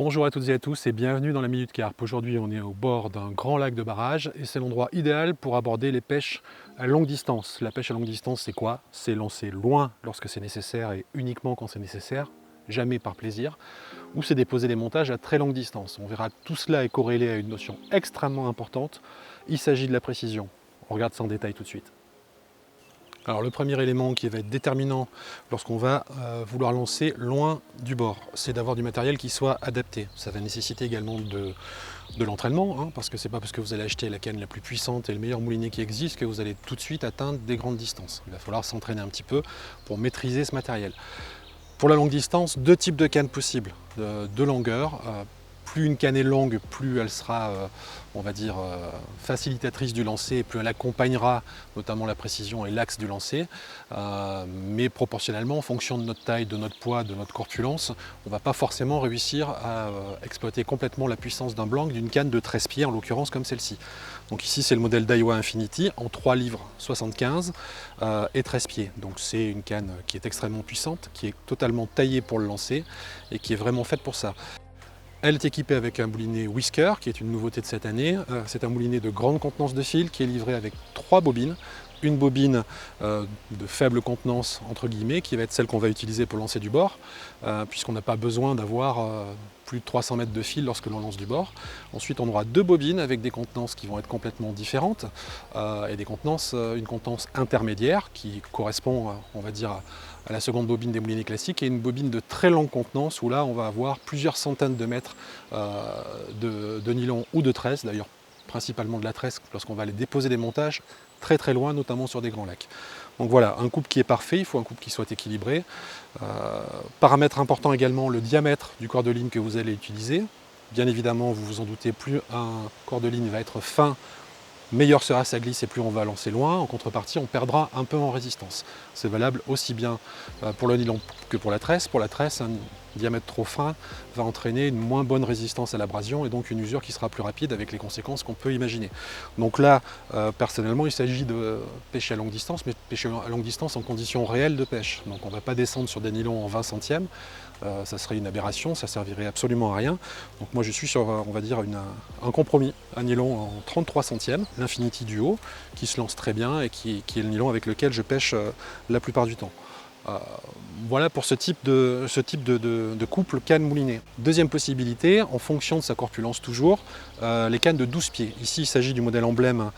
Bonjour à toutes et à tous et bienvenue dans la Minute Carpe. Aujourd'hui on est au bord d'un grand lac de barrage et c'est l'endroit idéal pour aborder les pêches à longue distance. La pêche à longue distance c'est quoi? C'est lancer loin lorsque c'est nécessaire et uniquement quand c'est nécessaire, jamais par plaisir, ou c'est déposer des montages à très longue distance. On verra que tout cela est corrélé à une notion extrêmement importante, il s'agit de la précision. On regarde ça en détail tout de suite. Alors le premier élément qui va être déterminant lorsqu'on va vouloir lancer loin du bord, c'est d'avoir du matériel qui soit adapté. Ça va nécessiter également de l'entraînement, hein, parce que c'est pas parce que vous allez acheter la canne la plus puissante et le meilleur moulinet qui existe que vous allez tout de suite atteindre des grandes distances. Il va falloir s'entraîner un petit peu pour maîtriser ce matériel. Pour la longue distance, deux types de cannes possibles, de longueur. Plus une canne est longue, plus elle sera, on va dire, facilitatrice du lancer, plus elle accompagnera notamment la précision et l'axe du lancer. Mais proportionnellement, en fonction de notre taille, de notre poids, de notre corpulence, on ne va pas forcément réussir à exploiter complètement la puissance d'un blanc d'une canne de 13 pieds, en l'occurrence comme celle-ci. Donc ici, c'est le modèle Daiwa Infinity en 3 livres 75 et 13 pieds. Donc c'est une canne qui est extrêmement puissante, qui est totalement taillée pour le lancer et qui est vraiment faite pour ça. Elle est équipée avec un moulinet Whisker, qui est une nouveauté de cette année. C'est un moulinet de grande contenance de fil qui est livré avec 3 bobines. Une bobine de faible contenance, entre guillemets, qui va être celle qu'on va utiliser pour lancer du bord, puisqu'on n'a pas besoin d'avoir plus de 300 mètres de fil lorsque l'on lance du bord. Ensuite, on aura 2 bobines avec des contenances qui vont être complètement différentes, et des contenances, une contenance intermédiaire qui correspond, on va dire, à la seconde bobine des moulinets classiques, et une bobine de très longue contenance où là on va avoir plusieurs centaines de mètres de nylon ou de tresse, d'ailleurs principalement de la tresse lorsqu'on va aller déposer des montages très très loin, notamment sur des grands lacs. Donc voilà, un couple qui est parfait, il faut un couple qui soit équilibré. Paramètre important également, le diamètre du corps de ligne que vous allez utiliser. Bien évidemment, vous vous en doutez, plus un corps de ligne va être fin, meilleure sera sa glisse et plus on va lancer loin. En contrepartie, on perdra un peu en résistance. C'est valable aussi bien pour le nylon que pour la tresse. Pour la tresse, un diamètre trop fin va entraîner une moins bonne résistance à l'abrasion et donc une usure qui sera plus rapide avec les conséquences qu'on peut imaginer. Donc là, personnellement, il s'agit de pêcher à longue distance, mais pêcher à longue distance en conditions réelles de pêche. Donc on ne va pas descendre sur des nylons en 20 centièmes. Ça serait une aberration, ça servirait absolument à rien. Donc moi je suis sur, on va dire, un compromis, un nylon en 33 centièmes, l'Infinity Duo, qui se lance très bien et qui est le nylon avec lequel je pêche la plupart du temps. Voilà pour ce type de couple canne-moulinet. Deuxième possibilité, en fonction de sa corpulence toujours, les cannes de 12 pieds. Ici il s'agit du modèle emblème,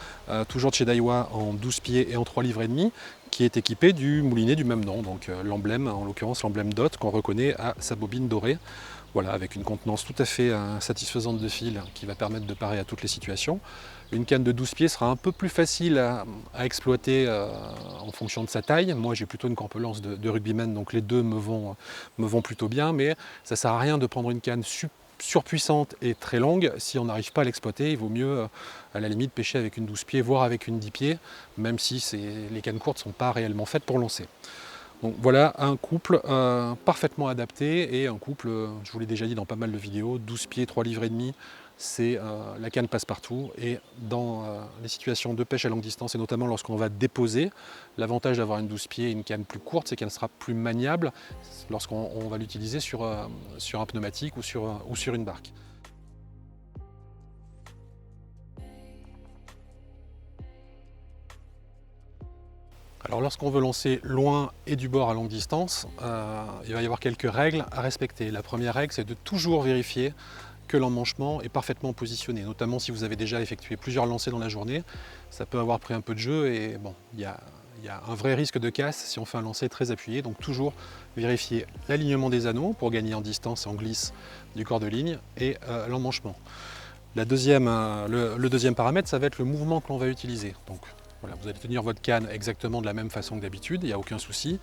toujours de chez Daiwa, en 12 pieds et en 3 livres et demi, qui est équipé du moulinet du même nom, donc l'emblème, en l'occurrence l'emblème DOT qu'on reconnaît à sa bobine dorée. Voilà, avec une contenance tout à fait satisfaisante de fil qui va permettre de parer à toutes les situations. Une canne de 12 pieds sera un peu plus facile à exploiter en fonction de sa taille. Moi j'ai plutôt une corpulence de rugbyman, donc les deux me vont plutôt bien, mais ça ne sert à rien de prendre une canne surpuissante et très longue. Si on n'arrive pas à l'exploiter, il vaut mieux à la limite pêcher avec une 12 pieds, voire avec une 10 pieds, même si les cannes courtes ne sont pas réellement faites pour lancer. Donc voilà un couple parfaitement adapté et un couple, je vous l'ai déjà dit dans pas mal de vidéos, 12 pieds, 3 livres et demi, c'est la canne passe partout. Et dans les situations de pêche à longue distance, et notamment lorsqu'on va déposer, l'avantage d'avoir une 12 pieds et une canne plus courte, c'est qu'elle sera plus maniable lorsqu'on va l'utiliser sur un pneumatique ou sur une barque. Alors lorsqu'on veut lancer loin et du bord à longue distance, il va y avoir quelques règles à respecter. La première règle, c'est de toujours vérifier que l'emmanchement est parfaitement positionné, notamment si vous avez déjà effectué plusieurs lancers dans la journée. Ça peut avoir pris un peu de jeu et bon, il y a un vrai risque de casse si on fait un lancer très appuyé. Donc toujours vérifier l'alignement des anneaux pour gagner en distance et en glisse du corps de ligne et l'emmanchement. Le deuxième paramètre, ça va être le mouvement que l'on va utiliser. Donc, voilà, vous allez tenir votre canne exactement de la même façon que d'habitude, il n'y a aucun souci.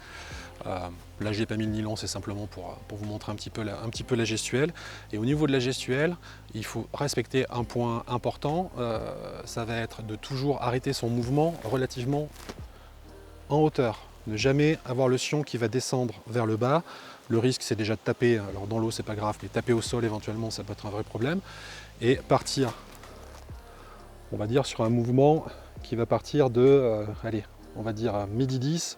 Là, je n'ai pas mis le nylon, c'est simplement pour vous montrer un petit peu la gestuelle. Et au niveau de la gestuelle, il faut respecter un point important, ça va être de toujours arrêter son mouvement relativement en hauteur. Ne jamais avoir le sion qui va descendre vers le bas. Le risque, c'est déjà de taper, alors dans l'eau, c'est pas grave, mais taper au sol éventuellement, ça peut être un vrai problème. Et partir, on va dire, sur un mouvement qui va partir de, allez, on va dire à midi 10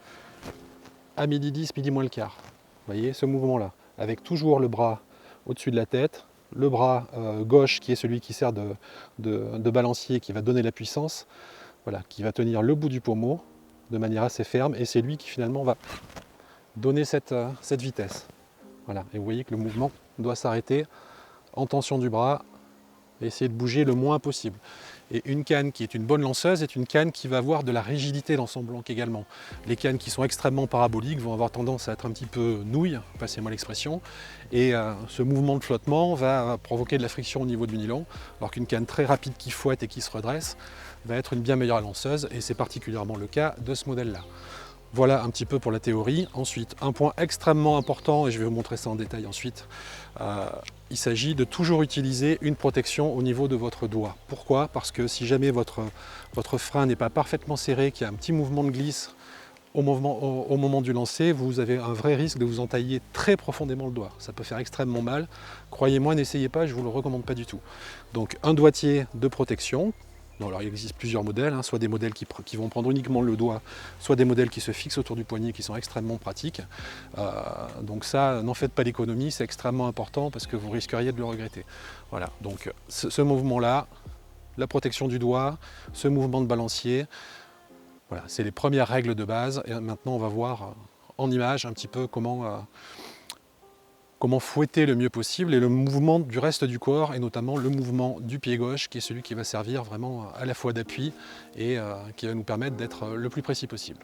à midi 10, midi moins le quart. Vous voyez ce mouvement-là, avec toujours le bras au-dessus de la tête, le bras gauche qui est celui qui sert de balancier, qui va donner la puissance, voilà, qui va tenir le bout du pommeau de manière assez ferme, et c'est lui qui finalement va donner cette vitesse. Voilà. Et vous voyez que le mouvement doit s'arrêter en tension du bras, et essayer de bouger le moins possible. Et une canne qui est une bonne lanceuse est une canne qui va avoir de la rigidité dans son blanc également. Les cannes qui sont extrêmement paraboliques vont avoir tendance à être un petit peu nouilles, passez-moi l'expression, et ce mouvement de flottement va provoquer de la friction au niveau du nylon, alors qu'une canne très rapide qui fouette et qui se redresse va être une bien meilleure lanceuse, et c'est particulièrement le cas de ce modèle-là. Voilà un petit peu pour la théorie. Ensuite, un point extrêmement important, et je vais vous montrer ça en détail ensuite, il s'agit de toujours utiliser une protection au niveau de votre doigt. Pourquoi? Parce que si jamais votre frein n'est pas parfaitement serré, qu'il y a un petit mouvement de glisse au moment du lancer, vous avez un vrai risque de vous entailler très profondément le doigt. Ça peut faire extrêmement mal. Croyez-moi, n'essayez pas, je ne vous le recommande pas du tout. Donc un doigtier de protection. Non, alors il existe plusieurs modèles, hein, soit des modèles qui vont prendre uniquement le doigt, soit des modèles qui se fixent autour du poignet, qui sont extrêmement pratiques. Donc ça, n'en faites pas l'économie, c'est extrêmement important parce que vous risqueriez de le regretter. Voilà, donc ce mouvement-là, la protection du doigt, ce mouvement de balancier, voilà, c'est les premières règles de base. Et maintenant, on va voir en image un petit peu comment fouetter le mieux possible, et le mouvement du reste du corps, et notamment le mouvement du pied gauche, qui est celui qui va servir vraiment à la fois d'appui et qui va nous permettre d'être le plus précis possible.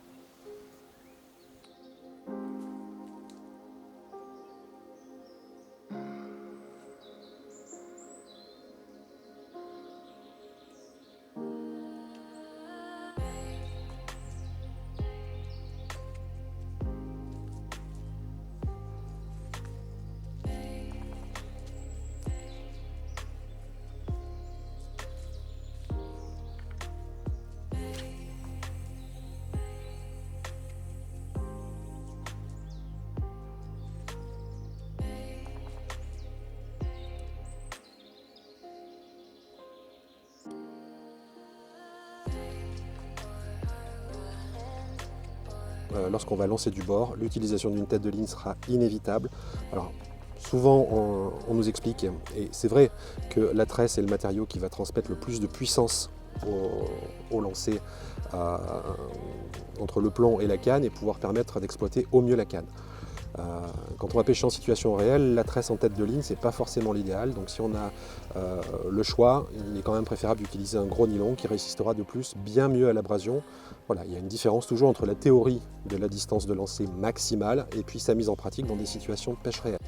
Lorsqu'on va lancer du bord, l'utilisation d'une tête de ligne sera inévitable. Alors, souvent, on nous explique, et c'est vrai, que la tresse est le matériau qui va transmettre le plus de puissance au lancer entre le plomb et la canne, et pouvoir permettre d'exploiter au mieux la canne. Quand on va pêcher en situation réelle, la tresse en tête de ligne, c'est pas forcément l'idéal. Donc si on a le choix, il est quand même préférable d'utiliser un gros nylon qui résistera de plus bien mieux à l'abrasion. Voilà, il y a une différence toujours entre la théorie de la distance de lancer maximale et puis sa mise en pratique dans des situations de pêche réelle.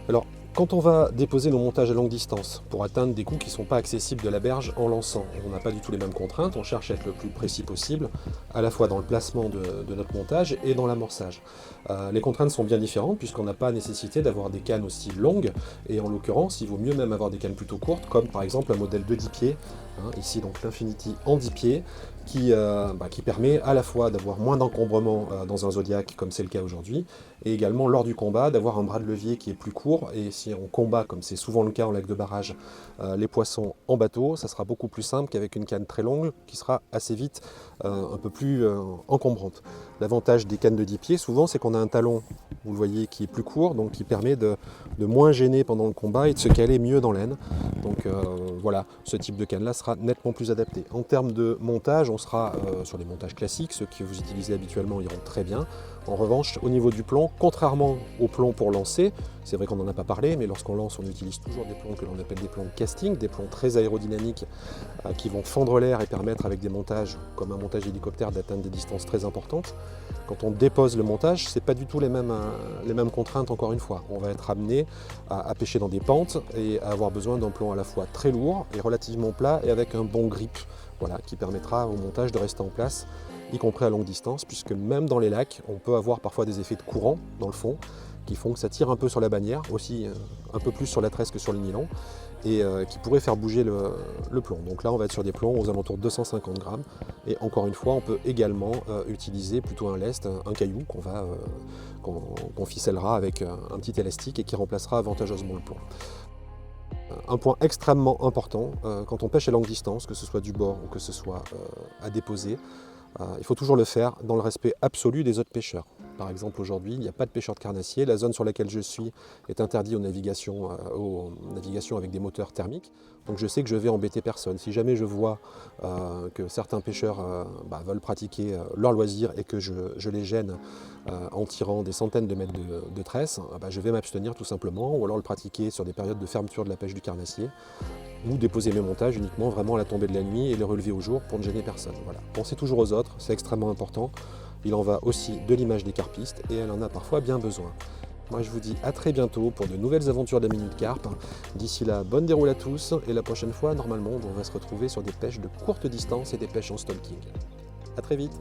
Alors, quand on va déposer nos montages à longue distance pour atteindre des coups qui ne sont pas accessibles de la berge en lançant, on n'a pas du tout les mêmes contraintes, on cherche à être le plus précis possible, à la fois dans le placement de notre montage et dans l'amorçage. Les contraintes sont bien différentes puisqu'on n'a pas nécessité d'avoir des cannes aussi longues, et en l'occurrence, il vaut mieux même avoir des cannes plutôt courtes, comme par exemple un modèle de 10 pieds, ici donc l'Infinity en 10 pieds, qui permet à la fois d'avoir moins d'encombrement dans un Zodiac, comme c'est le cas aujourd'hui, et également lors du combat, d'avoir un bras de levier qui est plus court, et si on combat, comme c'est souvent le cas en lac de barrage, les poissons en bateau, ça sera beaucoup plus simple qu'avec une canne très longue, qui sera assez vite un peu plus encombrante. L'avantage des cannes de 10 pieds, souvent, c'est qu'on a un talon, vous le voyez, qui est plus court, donc qui permet de moins gêner pendant le combat et de se caler mieux dans l'aine. Donc voilà, ce type de canne-là sera nettement plus adapté. En termes de montage, on sera sur les montages classiques, ceux que vous utilisez habituellement iront très bien. En revanche, au niveau du plomb, contrairement au plomb pour lancer, c'est vrai qu'on n'en a pas parlé, mais lorsqu'on lance, on utilise toujours des plombs que l'on appelle des plombs casting, des plombs très aérodynamiques qui vont fendre l'air et permettre avec des montages, comme un montage hélicoptère, d'atteindre des distances très importantes. Quand on dépose le montage, ce n'est pas du tout les mêmes contraintes, encore une fois. On va être amené à pêcher dans des pentes et à avoir besoin d'un plomb à la fois très lourd et relativement plat et avec un bon grip, voilà, qui permettra au montage de rester en place, y compris à longue distance, puisque même dans les lacs, on peut avoir parfois des effets de courant dans le fond, qui font que ça tire un peu sur la bannière, aussi un peu plus sur la tresse que sur le nylon, et qui pourrait faire bouger le plomb. Donc là, on va être sur des plombs aux alentours de 250 grammes, et encore une fois, on peut également utiliser plutôt un lest, un caillou qu'on ficellera avec un petit élastique et qui remplacera avantageusement le plomb. Un point extrêmement important, quand on pêche à longue distance, que ce soit du bord ou que ce soit à déposer, Il faut toujours le faire dans le respect absolu des autres pêcheurs. Par exemple, aujourd'hui, il n'y a pas de pêcheurs de carnassiers. La zone sur laquelle je suis est interdite aux navigations avec des moteurs thermiques. Donc je sais que je vais embêter personne. Si jamais je vois que certains pêcheurs veulent pratiquer leur loisir et que je les gêne en tirant des centaines de mètres de tresse, je vais m'abstenir tout simplement, ou alors le pratiquer sur des périodes de fermeture de la pêche du carnassier, ou déposer mes montages uniquement vraiment à la tombée de la nuit et les relever au jour pour ne gêner personne. Voilà. Pensez toujours aux autres, c'est extrêmement important. Il en va aussi de l'image des carpistes et elle en a parfois bien besoin. Moi je vous dis à très bientôt pour de nouvelles aventures de la Minute Carpe. D'ici là, bonne déroule à tous et la prochaine fois, normalement, on va se retrouver sur des pêches de courte distance et des pêches en stalking. A très vite.